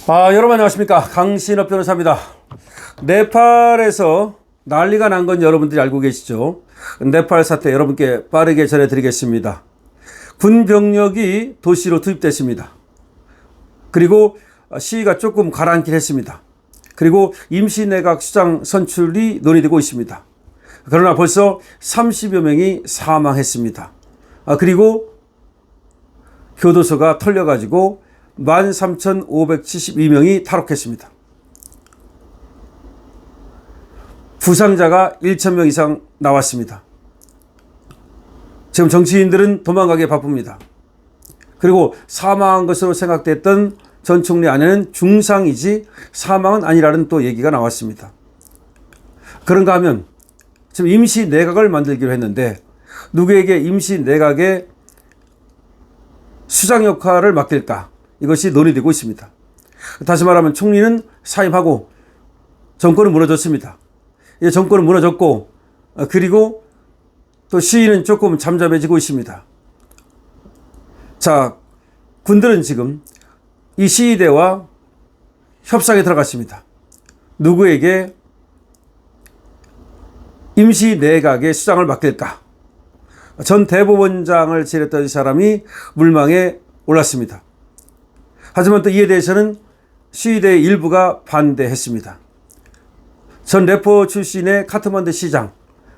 여러분 안녕하십니까. 강신업 변호사입니다. 네팔에서 난리가 난 건 여러분들이 알고 계시죠. 네팔 사태 여러분께 빠르게 전해드리겠습니다. 군 병력이 도시로 투입됐습니다. 그리고 시위가 조금 가라앉긴 했습니다. 그리고 임시내각 수장 선출이 논의되고 있습니다. 그러나 벌써 30여 명이 사망했습니다. 그리고 교도소가 털려가지고 13,572명이 탈옥했습니다. 부상자가 1,000명 이상 나왔습니다. 지금 정치인들은 도망가기에 바쁩니다. 그리고 사망한 것으로 생각됐던 전 총리 아내는 중상이지 사망은 아니라는 또 얘기가 나왔습니다. 그런가 하면 지금 임시 내각을 만들기로 했는데 누구에게 임시 내각의 수장 역할을 맡길까? 이것이 논의되고 있습니다. 다시 말하면 총리는 사임하고 정권은 무너졌습니다. 정권은 무너졌고 그리고 또 시위는 조금 잠잠해지고 있습니다. 자, 군들은 지금 이 시위대와 협상에 들어갔습니다. 누구에게 임시 내각의 수장을 맡길까? 전 대법원장을 지냈던 사람이 물망에 올랐습니다. 하지만 또 이에 대해서는 시위대의 일부가 반대했습니다. 전 래퍼 출신의 카트만두 시장,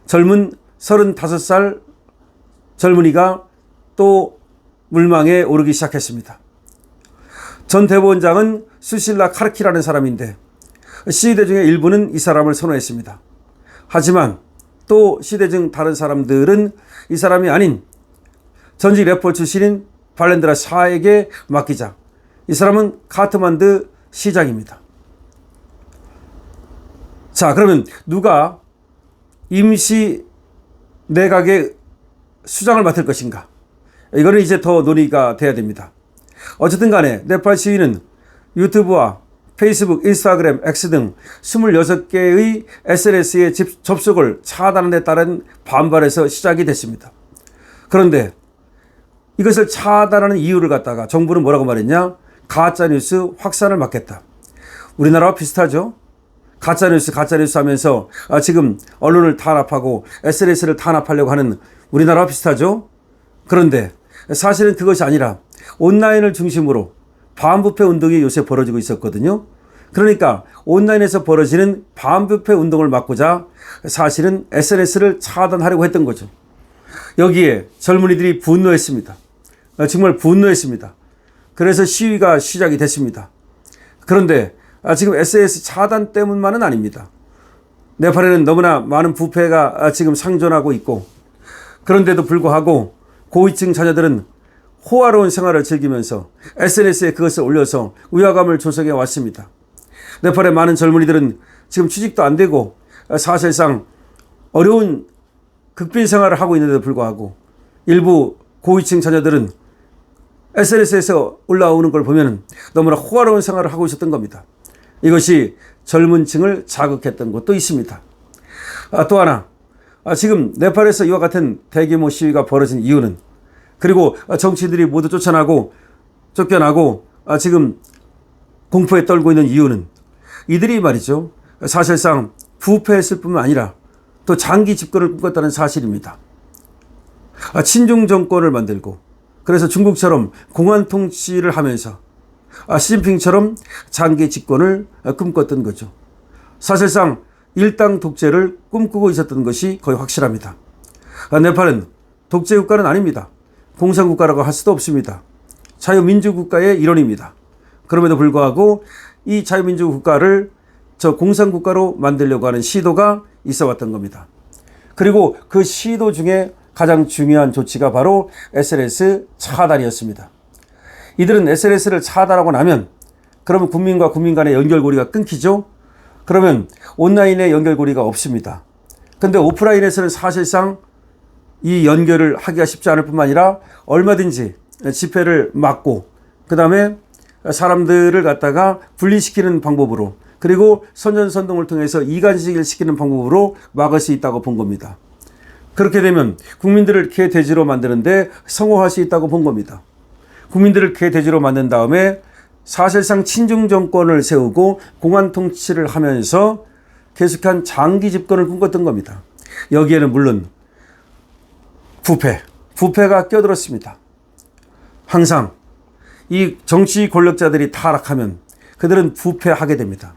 젊은 35살 젊은이가 또 물망에 오르기 시작했습니다. 전 대법원장은 수실라 카르키라는 사람인데 시위대 중에 일부는 이 사람을 선호했습니다. 하지만 또 시위대 중 다른 사람들은 이 사람이 아닌 전직 래퍼 출신인 발렌드라 샤에게 맡기자. 이 사람은 카트만두 시장입니다. 자, 그러면 누가 임시 내각의 수장을 맡을 것인가? 이거는 이제 더 논의가 돼야 됩니다. 어쨌든 간에 네팔 시위는 유튜브와 페이스북, 인스타그램, X 등 26개의 SNS의 접속을 차단하는 데 따른 반발에서 시작이 됐습니다. 그런데 이것을 차단하는 이유를 갖다가 정부는 뭐라고 말했냐? 가짜뉴스 확산을 막겠다. 우리나라와 비슷하죠? 가짜뉴스 하면서 지금 언론을 탄압하고 SNS를 탄압하려고 하는 우리나라와 비슷하죠? 그런데 사실은 그것이 아니라 온라인을 중심으로 반부패 운동이 요새 벌어지고 있었거든요. 그러니까 온라인에서 벌어지는 반부패 운동을 막고자 사실은 SNS를 차단하려고 했던 거죠. 여기에 젊은이들이 분노했습니다. 정말 분노했습니다. 그래서 시위가 시작이 됐습니다. 그런데 지금 SNS 차단 때문만은 아닙니다. 네팔에는 너무나 많은 부패가 지금 상존하고 있고 그런데도 불구하고 고위층 자녀들은 호화로운 생활을 즐기면서 SNS에 그것을 올려서 위화감을 조성해 왔습니다. 네팔의 많은 젊은이들은 지금 취직도 안 되고 사실상 어려운 극빈 생활을 하고 있는데도 불구하고 일부 고위층 자녀들은 SNS에서 올라오는 걸 보면 너무나 호화로운 생활을 하고 있었던 겁니다. 이것이 젊은 층을 자극했던 것도 있습니다. 또 하나, 지금 네팔에서 이와 같은 대규모 시위가 벌어진 이유는 그리고 정치인들이 모두 쫓겨나고 지금 공포에 떨고 있는 이유는 이들이 말이죠. 사실상 부패했을 뿐만 아니라 또 장기 집권을 꿈꿨다는 사실입니다. 친중 정권을 만들고 그래서 중국처럼 공안 통치를 하면서 시진핑처럼 장기 집권을 꿈꿨던 거죠. 사실상 일당 독재를 꿈꾸고 있었던 것이 거의 확실합니다. 네팔은 독재 국가는 아닙니다. 공산국가라고 할 수도 없습니다. 자유민주국가의 일원입니다. 그럼에도 불구하고 이 자유민주국가를 저 공산국가로 만들려고 하는 시도가 있어 왔던 겁니다. 그리고 그 시도 중에 가장 중요한 조치가 바로 SNS 차단이었습니다. 이들은 SNS를 차단하고 나면 그러면 국민과 국민 간의 연결고리가 끊기죠. 그러면 온라인의 연결고리가 없습니다. 그런데 오프라인에서는 사실상 이 연결을 하기가 쉽지 않을 뿐만 아니라 얼마든지 집회를 막고 그 다음에 사람들을 갖다가 분리시키는 방법으로 그리고 선전선동을 통해서 이간질을 시키는 방법으로 막을 수 있다고 본 겁니다. 그렇게 되면 국민들을 개돼지로 만드는데 성공할 수 있다고 본 겁니다. 국민들을 개돼지로 만든 다음에 사실상 친중 정권을 세우고 공안 통치를 하면서 계속한 장기 집권을 꿈꿨던 겁니다. 여기에는 물론 부패가 껴들었습니다. 항상 이 정치 권력자들이 타락하면 그들은 부패하게 됩니다.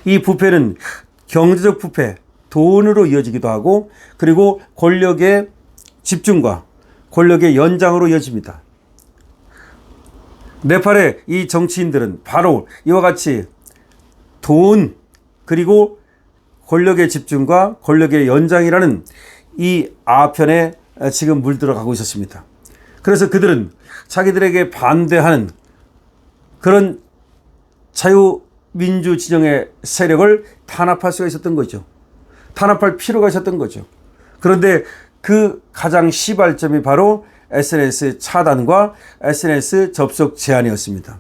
이 부패는 경제적 부패, 돈으로 이어지기도 하고 그리고 권력의 집중과 권력의 연장으로 이어집니다. 네팔의 이 정치인들은 바로 이와 같이 돈 그리고 권력의 집중과 권력의 연장이라는 이 아편에 지금 물들어가고 있었습니다. 그래서 그들은 자기들에게 반대하는 그런 자유민주 진영의 세력을 탄압할 수가 있었던 거죠. 탄압할 필요가 있었던 거죠. 그런데 그 가장 시발점이 바로 SNS 차단과 SNS 접속 제한이었습니다.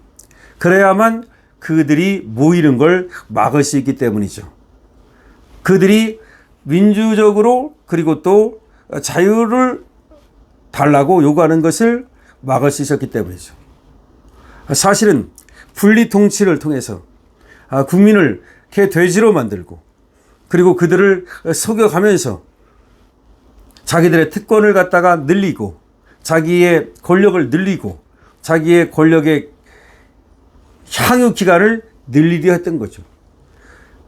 그래야만 그들이 모이는 걸 막을 수 있기 때문이죠. 그들이 민주적으로 그리고 또 자유를 달라고 요구하는 것을 막을 수 있었기 때문이죠. 사실은 분리 통치를 통해서 국민을 개돼지로 만들고 그리고 그들을 속여가면서 자기들의 특권을 갖다가 늘리고 자기의 권력을 늘리고 자기의 권력의 향유 기간을 늘리려 했던 거죠.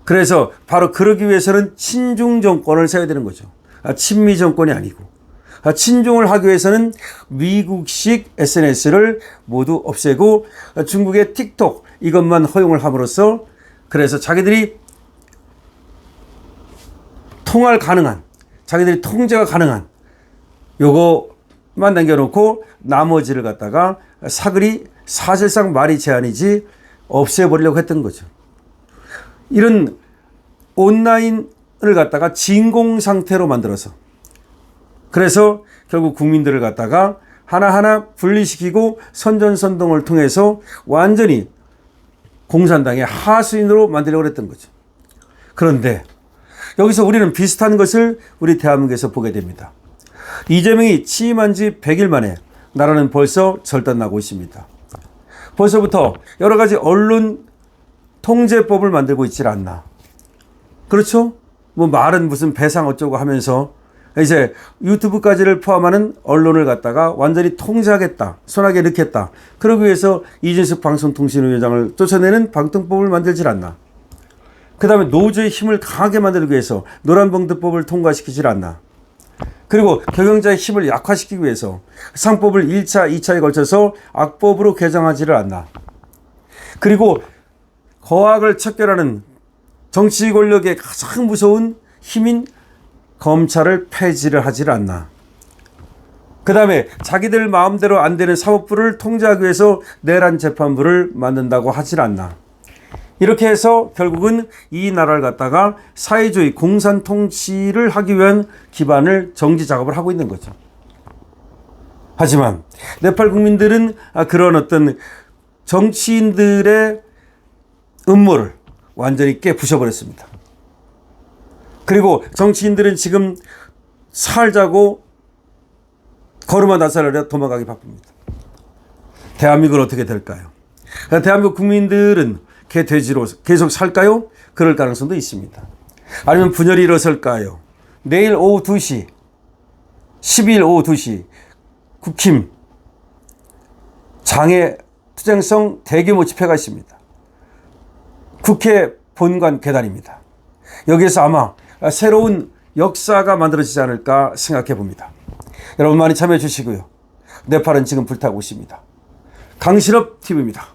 그래서 바로 그러기 위해서는 친중 정권을 세워야 되는 거죠. 친미 정권이 아니고 친중을 하기 위해서는 미국식 SNS를 모두 없애고 중국의 틱톡 이것만 허용을 함으로써 그래서 자기들이 통할 가능한 자기들이 통제가 가능한 요거만 남겨놓고 나머지를 갖다가 사글이 사실상 말이 제한이지 없애버리려고 했던 거죠. 이런 온라인을 갖다가 진공 상태로 만들어서 그래서 결국 국민들을 갖다가 하나하나 분리시키고 선전선동을 통해서 완전히 공산당의 하수인으로 만들려고 했던 거죠. 그런데 여기서 우리는 비슷한 것을 우리 대한민국에서 보게 됩니다. 이재명이 취임한 지 100일 만에 나라는 벌써 절단나고 있습니다. 벌써부터 여러 가지 언론 통제법을 만들고 있질 않나. 그렇죠? 뭐 말은 무슨 배상 어쩌고 하면서 이제 유튜브까지를 포함하는 언론을 갖다가 완전히 통제하겠다. 손아귀에 넣겠다. 그러기 위해서 이준석 방송통신위원장을 쫓아내는 방통법을 만들질 않나. 그 다음에 노조의 힘을 강하게 만들기 위해서 노란봉투법을 통과시키질 않나. 그리고 경영자의 힘을 약화시키기 위해서 상법을 1차, 2차에 걸쳐서 악법으로 개정하지를 않나. 그리고 거악을 척결하는 정치 권력의 가장 무서운 힘인 검찰을 폐지를 하질 않나. 그 다음에 자기들 마음대로 안 되는 사법부를 통제하기 위해서 내란 재판부를 만든다고 하질 않나. 이렇게 해서 결국은 이 나라를 갖다가 사회주의 공산 통치를 하기 위한 기반을 정지 작업을 하고 있는 거죠. 하지만 네팔 국민들은 그런 어떤 정치인들의 음모를 완전히 깨부셔버렸습니다. 그리고 정치인들은 지금 살자고 걸음마 나살을 도망가기 바쁩니다. 대한민국은 어떻게 될까요? 대한민국 국민들은 개돼지로 계속 살까요? 그럴 가능성도 있습니다. 아니면 분열이 일어설까요? 내일 오후 2시, 12일 오후 2시 국힘 장애 투쟁성 대규모 집회가 있습니다. 국회 본관 계단입니다. 여기에서 아마 새로운 역사가 만들어지지 않을까 생각해 봅니다. 여러분 많이 참여해 주시고요. 네팔은 지금 불타고 있습니다. 강신업 TV입니다.